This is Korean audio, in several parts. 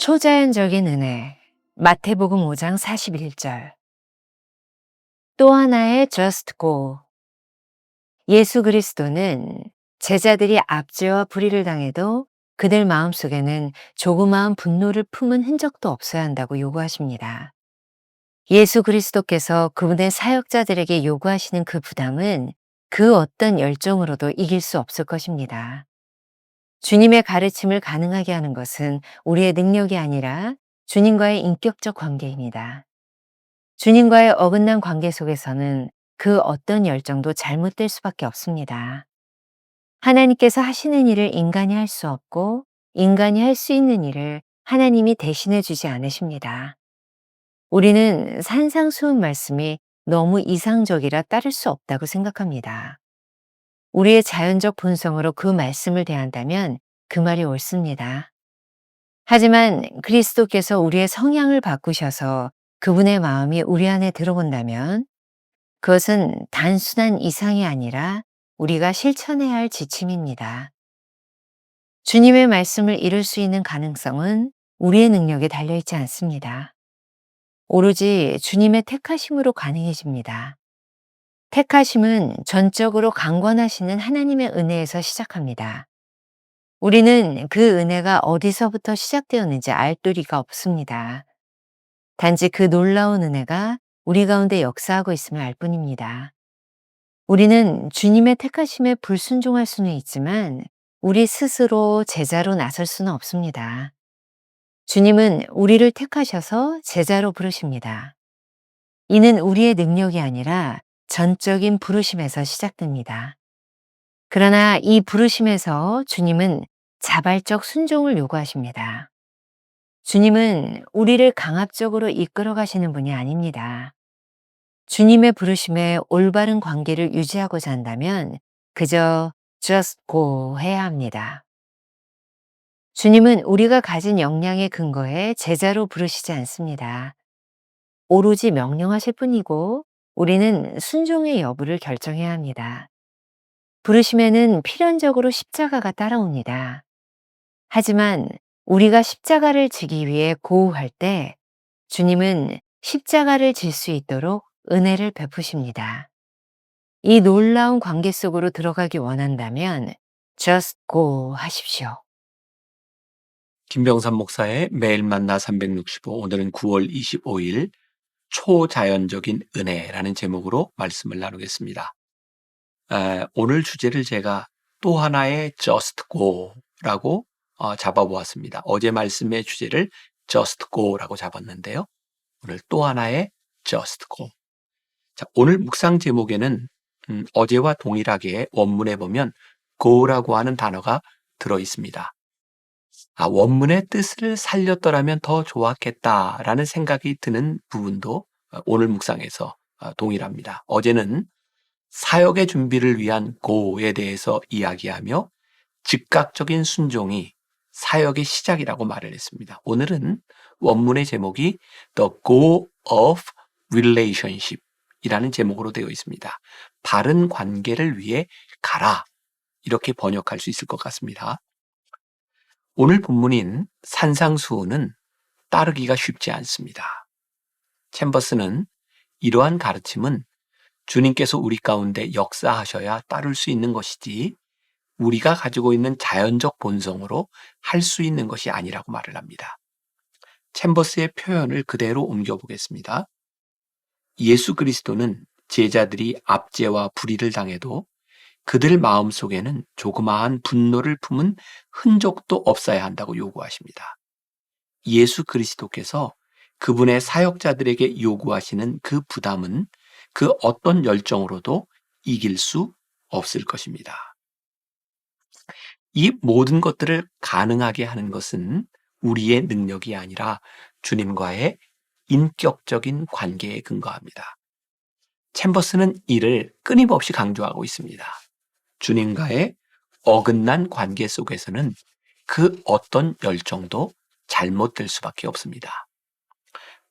초자연적인 은혜. 마태복음 5장 41절. 또 하나의 just go. 예수 그리스도는 제자들이 압제와 불의를 당해도 그들 마음속에는 조그마한 분노를 품은 흔적도 없어야 한다고 요구하십니다. 예수 그리스도께서 그분의 사역자들에게 요구하시는 그 부담은 그 어떤 열정으로도 이길 수 없을 것입니다. 주님의 가르침을 가능하게 하는 것은 우리의 능력이 아니라 주님과의 인격적 관계입니다. 주님과의 어긋난 관계 속에서는 그 어떤 열정도 잘못될 수밖에 없습니다. 하나님께서 하시는 일을 인간이 할 수 없고 인간이 할 수 있는 일을 하나님이 대신해 주지 않으십니다. 우리는 산상수훈 말씀이 너무 이상적이라 따를 수 없다고 생각합니다. 우리의 자연적 본성으로 그 말씀을 대한다면 그 말이 옳습니다. 하지만 그리스도께서 우리의 성향을 바꾸셔서 그분의 마음이 우리 안에 들어온다면 그것은 단순한 이상이 아니라 우리가 실천해야 할 지침입니다. 주님의 말씀을 이룰 수 있는 가능성은 우리의 능력에 달려있지 않습니다. 오로지 주님의 택하심으로 가능해집니다. 택하심은 전적으로 강권하시는 하나님의 은혜에서 시작합니다. 우리는 그 은혜가 어디서부터 시작되었는지 알 도리가 없습니다. 단지 그 놀라운 은혜가 우리 가운데 역사하고 있음을 알 뿐입니다. 우리는 주님의 택하심에 불순종할 수는 있지만 우리 스스로 제자로 나설 수는 없습니다. 주님은 우리를 택하셔서 제자로 부르십니다. 이는 우리의 능력이 아니라 전적인 부르심에서 시작됩니다. 그러나 이 부르심에서 주님은 자발적 순종을 요구하십니다. 주님은 우리를 강압적으로 이끌어 가시는 분이 아닙니다. 주님의 부르심에 올바른 관계를 유지하고자 한다면 그저 just go 해야 합니다. 주님은 우리가 가진 역량의 근거에 제자로 부르시지 않습니다. 오로지 명령하실 뿐이고 우리는 순종의 여부를 결정해야 합니다. 부르심에는 필연적으로 십자가가 따라옵니다. 하지만 우리가 십자가를 지기 위해 고우할 때 주님은 십자가를 질 수 있도록 은혜를 베푸십니다. 이 놀라운 관계 속으로 들어가기 원한다면 just go 하십시오. 김병삼 목사의 매일 만나 365, 오늘은 9월 25일 초자연적인 은혜라는 제목으로 말씀을 나누겠습니다. 오늘 주제를 제가 또 하나의 just go라고 잡아보았습니다. 어제 말씀의 주제를 just go라고 잡았는데요. 오늘 또 하나의 just go. 자, 오늘 묵상 제목에는 어제와 동일하게 원문에 보면 go라고 하는 단어가 들어 있습니다. 원문의 뜻을 살렸더라면 더 좋았겠다라는 생각이 드는 부분도 오늘 묵상에서 동일합니다. 어제는 사역의 준비를 위한 go에 대해서 이야기하며 즉각적인 순종이 사역의 시작이라고 말을 했습니다. 오늘은 원문의 제목이 The Go of Relationship 이라는 제목으로 되어 있습니다. 바른 관계를 위해 가라, 이렇게 번역할 수 있을 것 같습니다. 오늘 본문인 산상수훈은 따르기가 쉽지 않습니다. 챔버스는 이러한 가르침은 주님께서 우리 가운데 역사하셔야 따를 수 있는 것이지 우리가 가지고 있는 자연적 본성으로 할 수 있는 것이 아니라고 말을 합니다. 챔버스의 표현을 그대로 옮겨보겠습니다. 예수 그리스도는 제자들이 압제와 불의를 당해도 그들 마음속에는 조그마한 분노를 품은 흔적도 없어야 한다고 요구하십니다. 예수 그리스도께서 그분의 사역자들에게 요구하시는 그 부담은 그 어떤 열정으로도 이길 수 없을 것입니다. 이 모든 것들을 가능하게 하는 것은 우리의 능력이 아니라 주님과의 인격적인 관계에 근거합니다. 챔버스는 이를 끊임없이 강조하고 있습니다. 주님과의 어긋난 관계 속에서는 그 어떤 열정도 잘못될 수밖에 없습니다.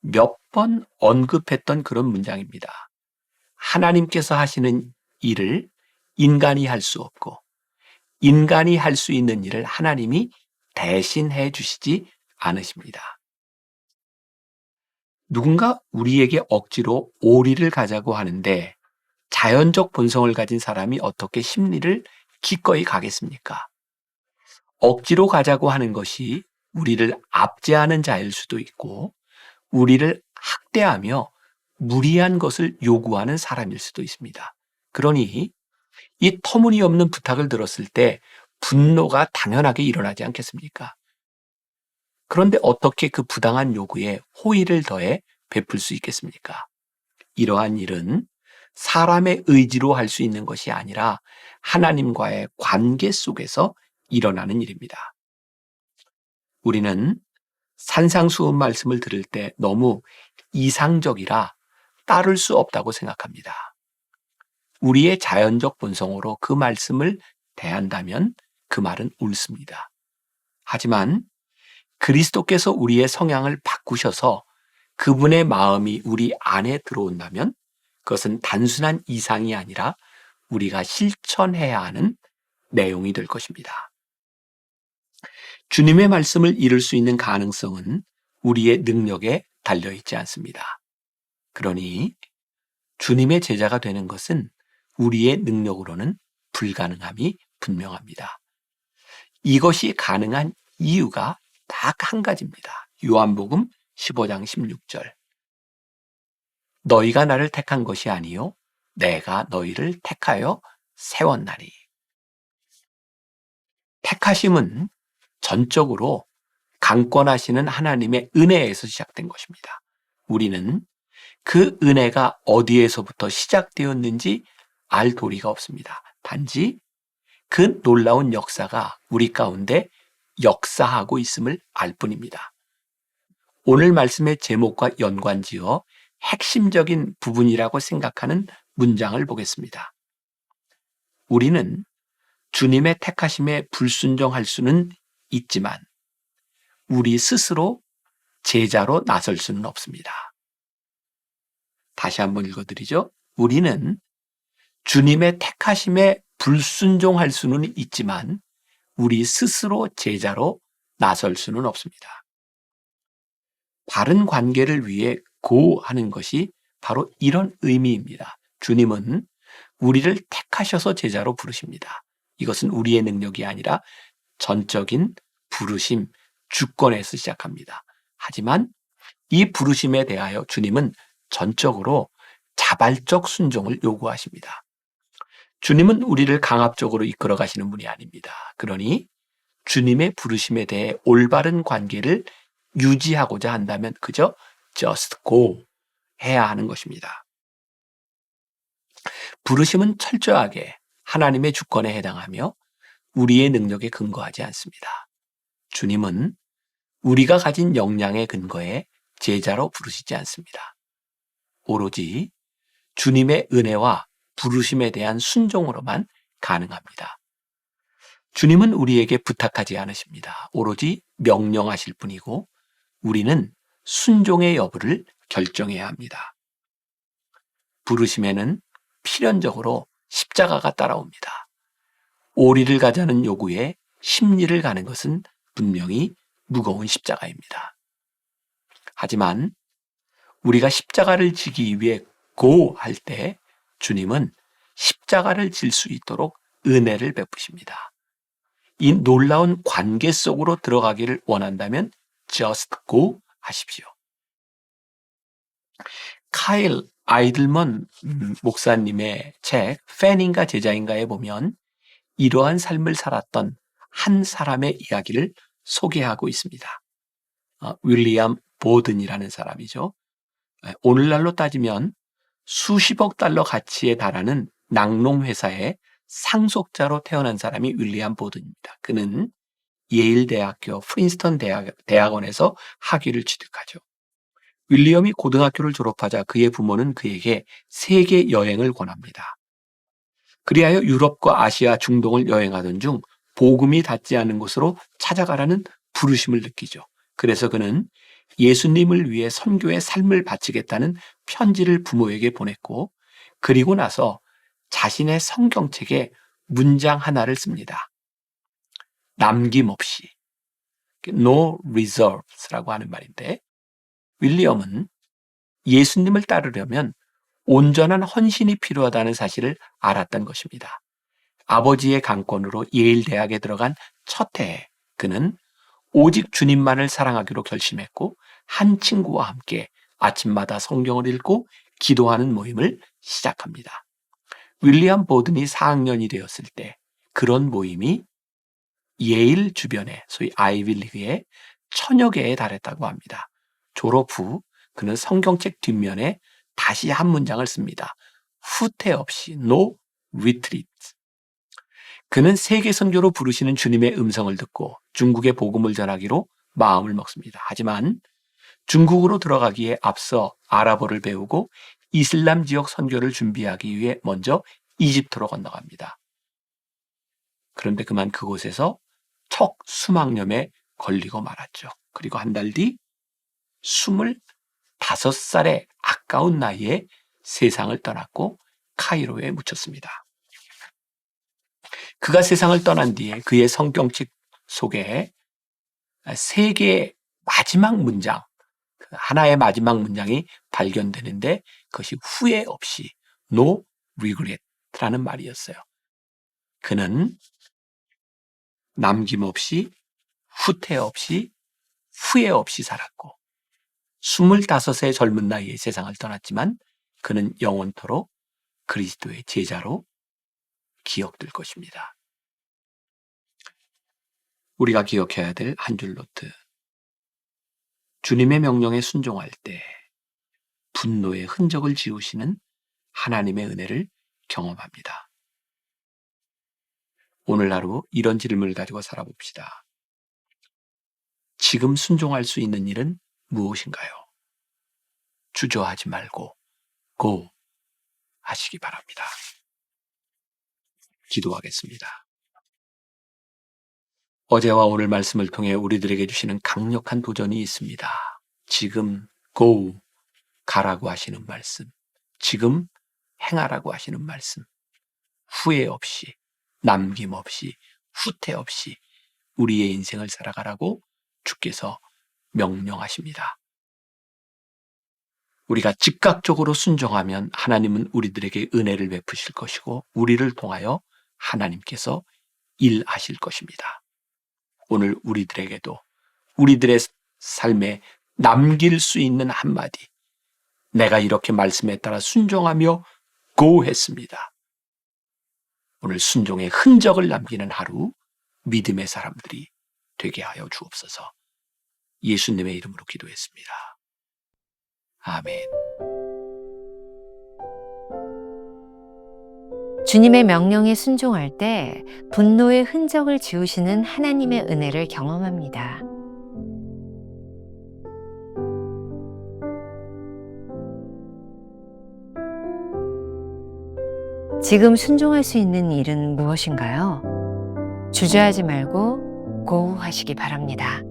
몇 번 언급했던 그런 문장입니다. 하나님께서 하시는 일을 인간이 할 수 없고 인간이 할 수 있는 일을 하나님이 대신해 주시지 않으십니다. 누군가 우리에게 억지로 오리를 가자고 하는데 자연적 본성을 가진 사람이 어떻게 심리를 기꺼이 가겠습니까? 억지로 가자고 하는 것이 우리를 압제하는 자일 수도 있고 우리를 학대하며 무리한 것을 요구하는 사람일 수도 있습니다. 그러니 이 터무니없는 부탁을 들었을 때 분노가 당연하게 일어나지 않겠습니까? 그런데 어떻게 그 부당한 요구에 호의를 더해 베풀 수 있겠습니까? 이러한 일은 사람의 의지로 할 수 있는 것이 아니라 하나님과의 관계 속에서 일어나는 일입니다. 우리는 산상수훈 말씀을 들을 때 너무 이상적이라 따를 수 없다고 생각합니다. 우리의 자연적 본성으로 그 말씀을 대한다면 그 말은 옳습니다. 하지만 그리스도께서 우리의 성향을 바꾸셔서 그분의 마음이 우리 안에 들어온다면 그것은 단순한 이상이 아니라 우리가 실천해야 하는 내용이 될 것입니다. 주님의 말씀을 이룰 수 있는 가능성은 우리의 능력에 달려있지 않습니다. 그러니 주님의 제자가 되는 것은 우리의 능력으로는 불가능함이 분명합니다. 이것이 가능한 이유가 딱 한 가지입니다. 요한복음 15장 16절. 너희가 나를 택한 것이 아니요 내가 너희를 택하여 세웠나니. 택하심은 전적으로 강권하시는 하나님의 은혜에서 시작된 것입니다. 우리는 그 은혜가 어디에서부터 시작되었는지 알 도리가 없습니다. 단지 그 놀라운 역사가 우리 가운데 역사하고 있음을 알 뿐입니다. 오늘 말씀의 제목과 연관지어 핵심적인 부분이라고 생각하는 문장을 보겠습니다. 우리는 주님의 택하심에 불순종할 수는 있지만 우리 스스로 제자로 나설 수는 없습니다. 다시 한번 읽어드리죠. 우리는 주님의 택하심에 불순종할 수는 있지만 우리 스스로 제자로 나설 수는 없습니다. 바른 관계를 위해 고하는 것이 바로 이런 의미입니다. 주님은 우리를 택하셔서 제자로 부르십니다. 이것은 우리의 능력이 아니라 전적인 부르심, 주권에서 시작합니다. 하지만 이 부르심에 대하여 주님은 전적으로 자발적 순종을 요구하십니다. 주님은 우리를 강압적으로 이끌어 가시는 분이 아닙니다. 그러니 주님의 부르심에 대해 올바른 관계를 유지하고자 한다면 그저 just go 해야 하는 것입니다. 부르심은 철저하게 하나님의 주권에 해당하며 우리의 능력에 근거하지 않습니다. 주님은 우리가 가진 역량의 근거에 제자로 부르시지 않습니다. 오로지 주님의 은혜와 부르심에 대한 순종으로만 가능합니다. 주님은 우리에게 부탁하지 않으십니다. 오로지 명령하실 뿐이고 우리는 순종의 여부를 결정해야 합니다. 부르심에는 필연적으로 십자가가 따라옵니다. 오리를 가자는 요구에 십리를 가는 것은 분명히 무거운 십자가입니다. 하지만 우리가 십자가를 지기 위해 고할 때 주님은 십자가를 질 수 있도록 은혜를 베푸십니다. 이 놀라운 관계 속으로 들어가기를 원한다면 just go 하십시오. 카일 아이들먼 목사님의 책 팬인가 제자인가에 보면 이러한 삶을 살았던 한 사람의 이야기를 소개하고 있습니다. 윌리엄 보든이라는 사람이죠. 오늘날로 따지면 수십억 달러 가치에 달하는 낙농회사의 상속자로 태어난 사람이 윌리엄 보든입니다. 그는 예일 대학교, 프린스턴 대학원에서 학위를 취득하죠. 윌리엄이 고등학교를 졸업하자 그의 부모는 그에게 세계 여행을 권합니다. 그리하여 유럽과 아시아, 중동을 여행하던 중 복음이 닿지 않은 곳으로 찾아가라는 부르심을 느끼죠. 그래서 그는 예수님을 위해 선교의 삶을 바치겠다는 편지를 부모에게 보냈고 그리고 나서 자신의 성경책에 문장 하나를 씁니다. 남김없이. no reserves라고 하는 말인데, 윌리엄은 예수님을 따르려면 온전한 헌신이 필요하다는 사실을 알았던 것입니다. 아버지의 강권으로 예일 대학에 들어간 첫 해에 그는 오직 주님만을 사랑하기로 결심했고, 한 친구와 함께 아침마다 성경을 읽고 기도하는 모임을 시작합니다. 윌리엄 보든이 4학년이 되었을 때 그런 모임이 예일 주변에, 소위 아이빌리그에 1000여 개에 달했다고 합니다. 졸업 후 그는 성경책 뒷면에 다시 한 문장을 씁니다. 후퇴 없이 no retreat. 그는 세계 선교로 부르시는 주님의 음성을 듣고 중국에 복음을 전하기로 마음을 먹습니다. 하지만 중국으로 들어가기에 앞서 아랍어를 배우고 이슬람 지역 선교를 준비하기 위해 먼저 이집트로 건너갑니다. 그런데 그만 그곳에서 척 수막염에 걸리고 말았죠. 그리고 한 달 뒤 25살의 아까운 나이에 세상을 떠났고 카이로에 묻혔습니다. 그가 세상을 떠난 뒤에 그의 성경책 속에 세 개의 마지막 문장, 하나의 마지막 문장이 발견되는데 그것이 후회 없이 no regret라는 말이었어요. 그는 남김없이, 후퇴 없이, 후회 없이 살았고 25의 젊은 나이에 세상을 떠났지만 그는 영원토록 그리스도의 제자로 기억될 것입니다. 우리가 기억해야 될 한 줄 노트. 주님의 명령에 순종할 때 분노의 흔적을 지우시는 하나님의 은혜를 경험합니다. 오늘 하루 이런 질문을 가지고 살아봅시다. 지금 순종할 수 있는 일은 무엇인가요? 주저하지 말고 go 하시기 바랍니다. 기도하겠습니다. 어제와 오늘 말씀을 통해 우리들에게 주시는 강력한 도전이 있습니다. 지금 go, 가라고 하시는 말씀, 지금 행하라고 하시는 말씀, 후회 없이, 남김없이, 후퇴 없이 우리의 인생을 살아가라고 주께서 명령하십니다. 우리가 즉각적으로 순종하면 하나님은 우리들에게 은혜를 베푸실 것이고 우리를 통하여 하나님께서 일하실 것입니다. 오늘 우리들에게도 우리들의 삶에 남길 수 있는 한마디, 내가 이렇게 말씀에 따라 순종하며 go 했습니다. 오늘 순종의 흔적을 남기는 하루, 믿음의 사람들이 되게 하여 주옵소서. 예수님의 이름으로 기도했습니다. 아멘. 주님의 명령에 순종할 때 분노의 흔적을 지우시는 하나님의 은혜를 경험합니다. 지금 순종할 수 있는 일은 무엇인가요? 주저하지 말고 go 하시기 바랍니다.